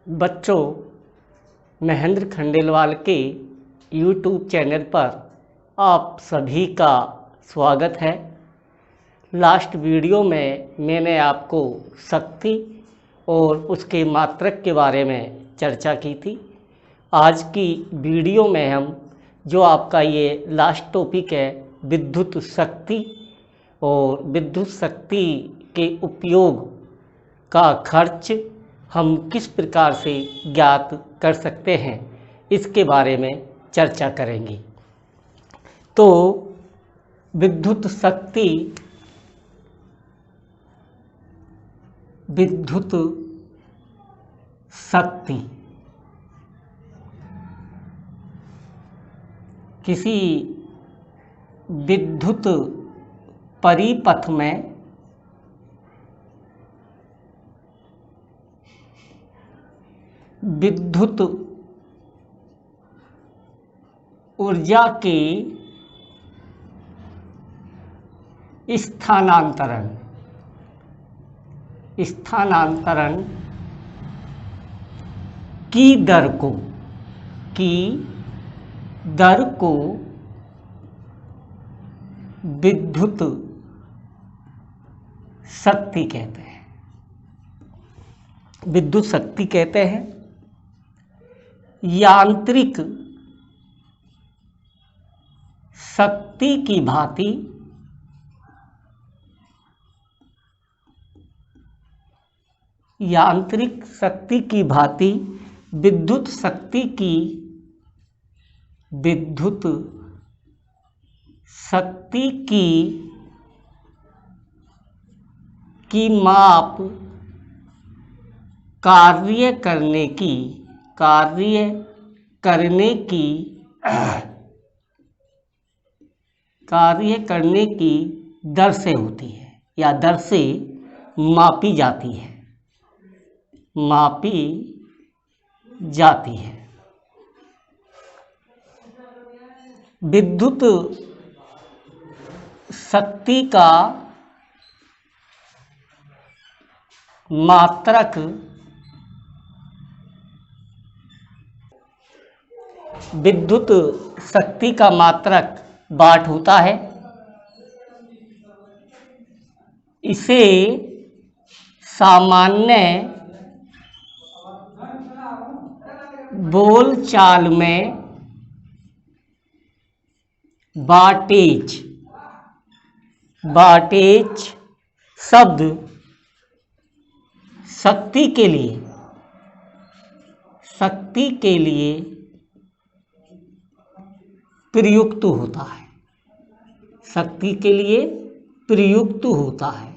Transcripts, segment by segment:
बच्चों, महेंद्र खंडेलवाल के YouTube channel पर आप सभी का स्वागत है। लास्ट वीडियो में मैंने आपको शक्ति और उसके मात्रक के बारे में चर्चा की थी। आज की वीडियो में हम जो आपका ये लास्ट टॉपिक है विद्युत शक्ति और विद्युत शक्ति के उपयोग का खर्च हम किस प्रकार से ज्ञात कर सकते हैं इसके बारे में चर्चा करेंगे। तो विद्युत शक्ति किसी विद्युत परिपथ में विद्युत ऊर्जा के स्थानांतरण की दर को विद्युत शक्ति कहते हैं। विद्युत शक्ति कहते हैं यांत्रिक शक्ति की भांति विद्युत शक्ति की माप कार्य करने की दर से होती है या दर से मापी जाती है। विद्युत शक्ति का मात्रक वाट होता है। इसे सामान्य बोलचाल में वाटेज शब्द शक्ति के लिए प्रयुक्त होता है।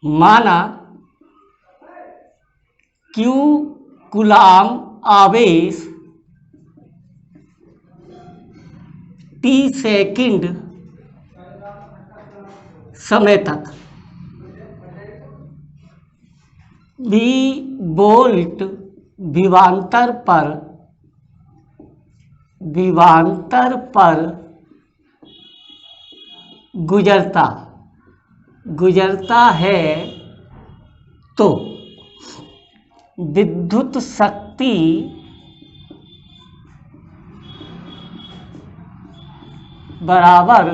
माना Q कूलाम आवेश T सेकंड समय तक V वोल्ट विभवांतर पर गुजरता है तो विद्युत शक्ति बराबर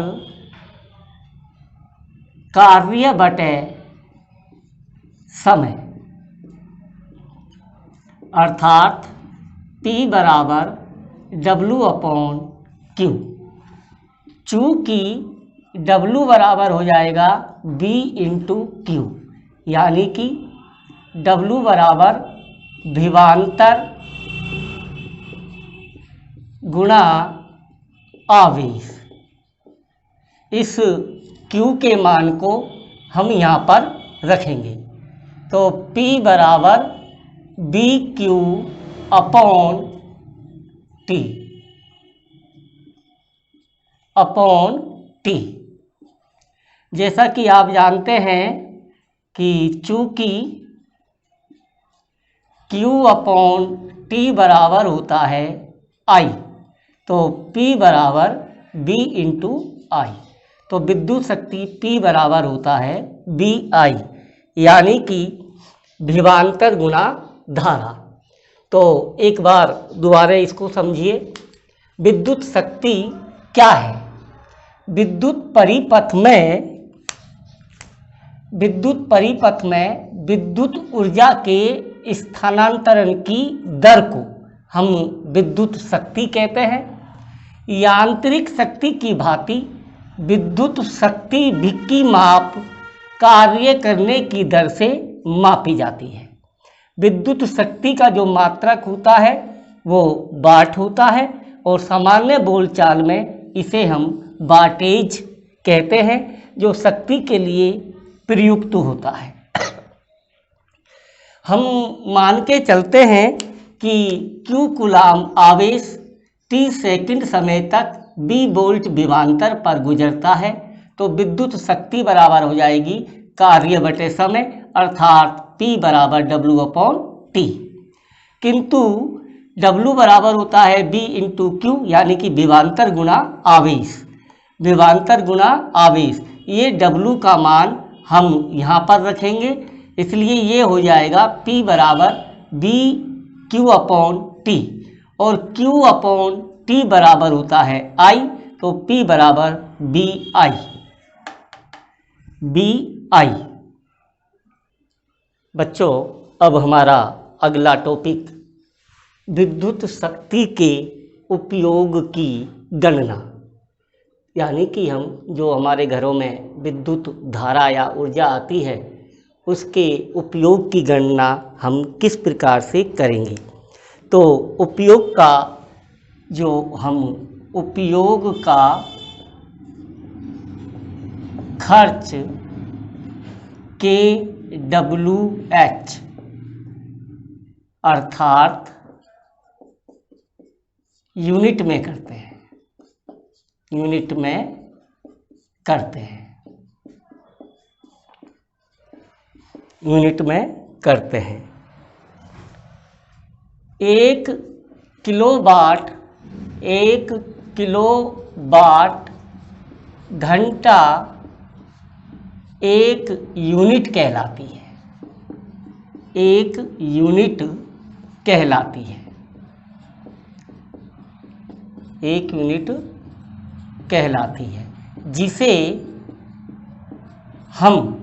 कार्य बटे समय, अर्थात P बराबर W/Q। चूँकि W बराबर हो जाएगा V/Q, यानी कि W बराबर विभवांतर गुणा आवेश। इस Q के मान को हम यहाँ पर रखेंगे तो P बराबर BQ/T। जैसा कि आप जानते हैं कि चूँकि Q/T बराबर होता है I, तो P बराबर V/I। तो विद्युत शक्ति P बराबर होता है BI, यानी कि विभवांतर गुणा धारा। तो एक बार दोबारा इसको समझिए, विद्युत शक्ति क्या है। विद्युत परिपथ में विद्युत ऊर्जा के स्थानांतरण की दर को हम विद्युत शक्ति कहते हैं। यांत्रिक शक्ति की भांति विद्युत शक्ति की माप कार्य करने की दर से मापी जाती है। विद्युत शक्ति का जो मात्रक होता है वो वाट होता है और सामान्य बोलचाल में इसे हम वाटेज कहते हैं, जो शक्ति के लिए प्रयुक्त होता है। हम मान के चलते हैं कि Q कूलाम आवेश t सेकंड समय तक B वोल्ट विभवांतर पर गुजरता है, तो विद्युत शक्ति बराबर हो जाएगी कार्य बटे समय, अर्थात P बराबर W/T। किंतु W बराबर होता है B × Q, यानी कि विभवांतर गुणा आवेश। विभवांतर गुणा आवेश, ये W का मान हम यहाँ पर रखेंगे, इसलिए ये हो जाएगा P बराबर BQ/T, और Q/T बराबर होता है I, तो P बराबर BI। बच्चों, अब हमारा अगला टॉपिक विद्युत शक्ति के उपयोग की गणना, यानी कि हम जो हमारे घरों में विद्युत धारा या ऊर्जा आती है उसके उपयोग की गणना हम किस प्रकार से करेंगे। तो उपयोग का खर्च kWh, अर्थात यूनिट में करते हैं, यूनिट में करते हैं। 1 किलोवाट घंटा 1 यूनिट कहलाती है, 1 यूनिट कहलाती है, 1 यूनिट कहलाती है, जिसे हम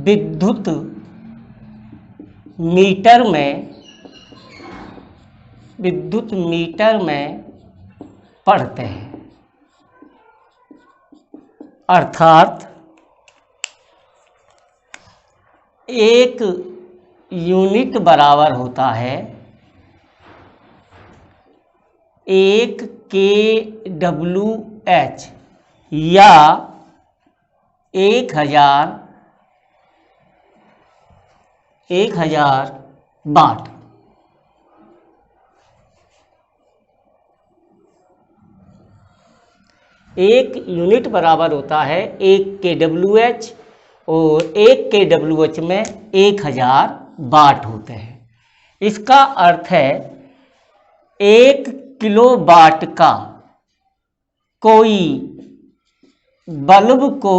विद्युत मीटर में पढ़ते हैं। अर्थात 1 यूनिट बराबर होता है 1 kWh या 1000 वाट। 1 यूनिट बराबर होता है 1 kWh, और 1 kWh में 1000 वाट होते हैं। इसका अर्थ है 1 किलोवाट का कोई बल्ब को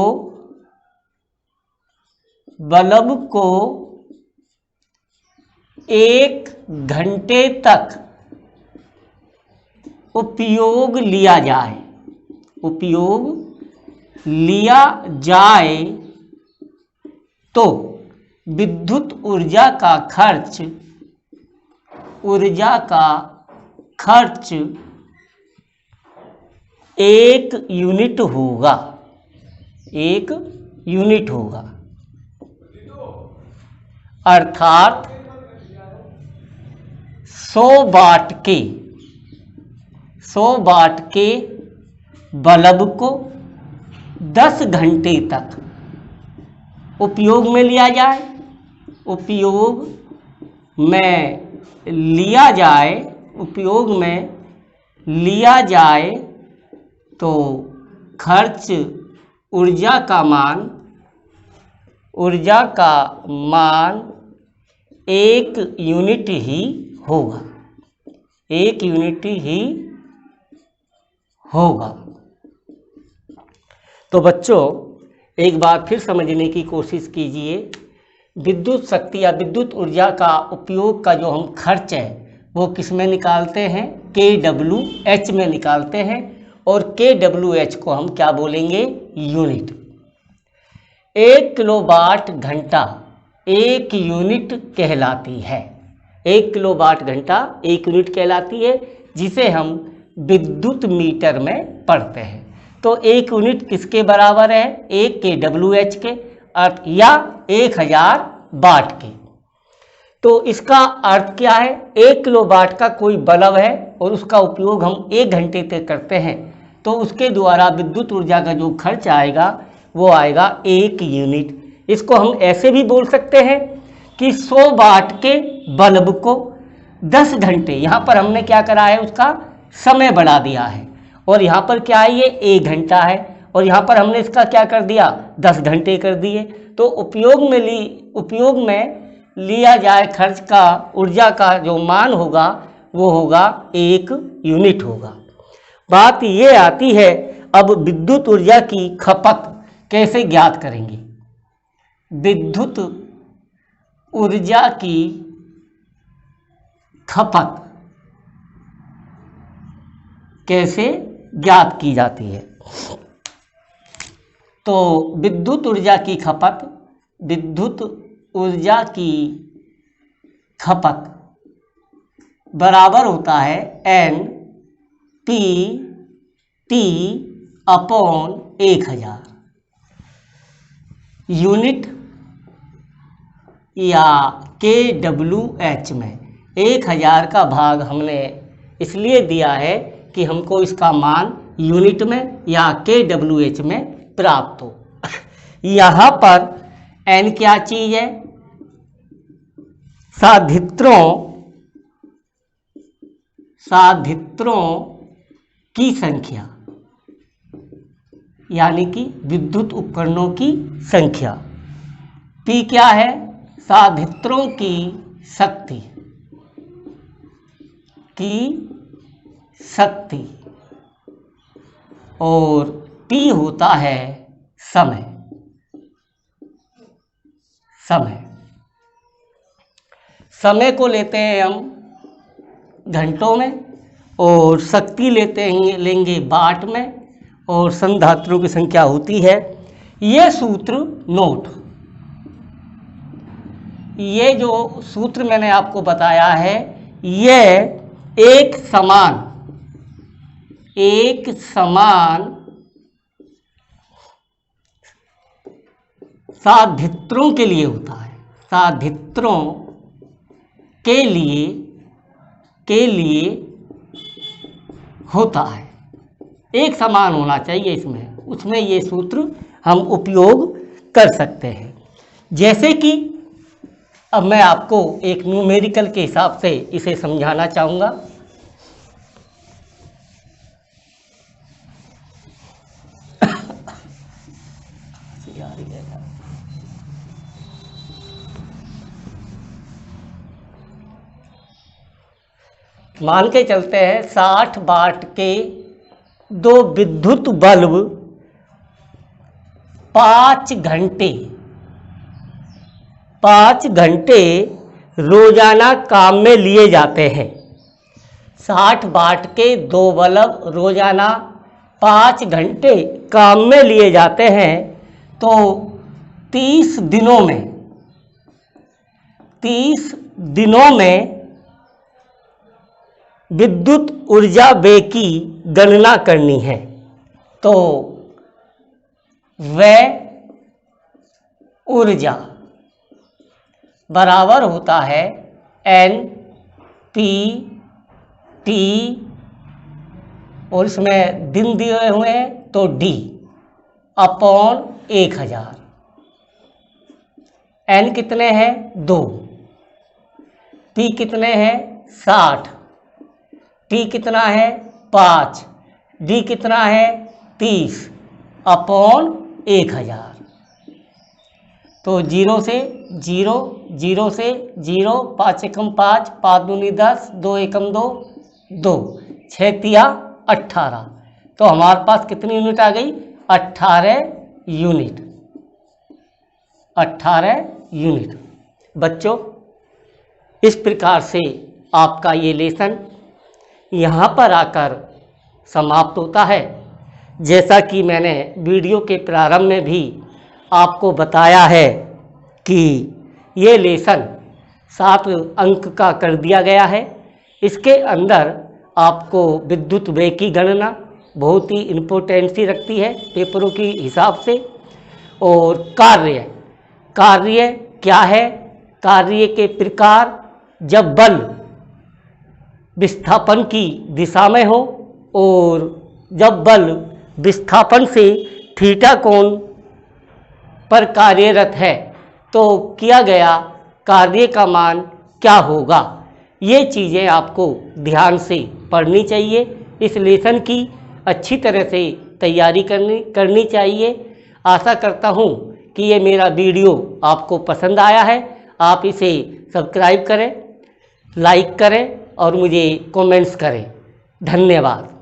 1 घंटे तक उपयोग लिया जाए तो विद्युत ऊर्जा का खर्च 1 यूनिट होगा, 1 यूनिट होगा। अर्थात 100 वाट के बल्ब को 10 घंटे तक उपयोग में लिया जाए तो खर्च ऊर्जा का मान 1 यूनिट ही होगा, 1 यूनिट ही होगा। तो बच्चों एक बार फिर समझने की कोशिश कीजिए। विद्युत शक्ति या विद्युत ऊर्जा का उपयोग का जो हम खर्च है वो किस में निकालते हैं, kWh में निकालते हैं। और kWh को हम क्या बोलेंगे, यूनिट। 1 किलोवाट घंटा 1 यूनिट कहलाती है। 1 किलोवाट घंटा 1 यूनिट कहलाती है, जिसे हम विद्युत मीटर में पढ़ते हैं। तो 1 यूनिट किसके बराबर है, 1 kWh के अर्थ या 1000 वाट के। तो इसका अर्थ क्या है, 1 किलोवाट का कोई बल्ब है और उसका उपयोग हम 1 घंटे तक करते हैं, तो उसके द्वारा विद्युत ऊर्जा का जो खर्च आएगा वो आएगा 1 यूनिट। इसको हम ऐसे भी बोल सकते हैं कि 100 वाट के बल्ब को 10 घंटे, यहाँ पर हमने क्या करा है, उसका समय बढ़ा दिया है। और यहाँ पर क्या है, ये 1 घंटा है और यहाँ पर हमने इसका क्या कर दिया, 10 घंटे कर दिए। तो उपयोग में लिया जाए खर्च का, ऊर्जा का जो मान होगा वो होगा 1 यूनिट होगा। बात ये आती है अब विद्युत ऊर्जा की खपत कैसे ज्ञात करेंगे। विद्युत ऊर्जा की खपत कैसे ज्ञात की जाती है। तो विद्युत ऊर्जा की खपत बराबर होता है NPT/1000 यूनिट या kWh में। 1000 का भाग हमने इसलिए दिया है कि हमको इसका मान यूनिट में या kWh में प्राप्त हो। यहाँ पर n क्या चीज है, साधित्रों की संख्या, यानी कि विद्युत उपकरणों की संख्या। P क्या है, साधित्रों की शक्ति और T होता है समय। समय को लेते हैं हम घंटों में और शक्ति लेंगे वाट में, और संधात्रों की संख्या होती है। ये सूत्र नोट, ये जो सूत्र मैंने आपको बताया है ये एक समान साधित्रों के लिए होता है। साधित्रों के लिए होता है, एक समान होना चाहिए उसमें ये सूत्र हम उपयोग कर सकते हैं। जैसे कि अब मैं आपको एक न्यूमेरिकल के हिसाब से इसे समझाना चाहूँगा। मान के चलते हैं 60 वाट के 2 विद्युत बल्ब 5 घंटे रोजाना काम में लिए जाते हैं। 60 वाट के 2 बल्ब रोजाना 5 घंटे काम में लिए जाते हैं, तो 30 दिनों में विद्युत ऊर्जा व्यय की गणना करनी है। तो व्यय ऊर्जा बराबर होता है NPT, और इसमें दिन दिए हुए हैं तो D/1000। N कितने हैं, 2, P कितने हैं, 60, T कितना है, 5, D कितना है, 30/1000। तो 0 से 0, 0 से 0, 5 एकम 5, 5 दूनी 10, 2 एकम 2, 2, 6 तिया 18। तो हमारे पास कितनी यूनिट आ गई, 18 यूनिट। 18 यूनिट। बच्चों, इस प्रकार से आपका ये लेसन यहाँ पर आकर समाप्त होता है। जैसा कि मैंने वीडियो के प्रारंभ में भी आपको बताया है कि ये लेसन 7 अंक का कर दिया गया है। इसके अंदर आपको विद्युत व्यय की गणना बहुत ही इम्पोर्टेंसी रखती है पेपरों के हिसाब से। और कार्य क्या है? कार्य के प्रकार, जब बल विस्थापन की दिशा में हो और जब बल विस्थापन से थीटा कोण पर कार्यरत है तो किया गया कार्य का मान क्या होगा। ये चीज़ें आपको ध्यान से पढ़नी चाहिए। इस लेसन की अच्छी तरह से तैयारी करनी चाहिए। आशा करता हूँ कि ये मेरा वीडियो आपको पसंद आया है। आप इसे सब्सक्राइब करें, लाइक करें और मुझे कमेंट्स करें। धन्यवाद।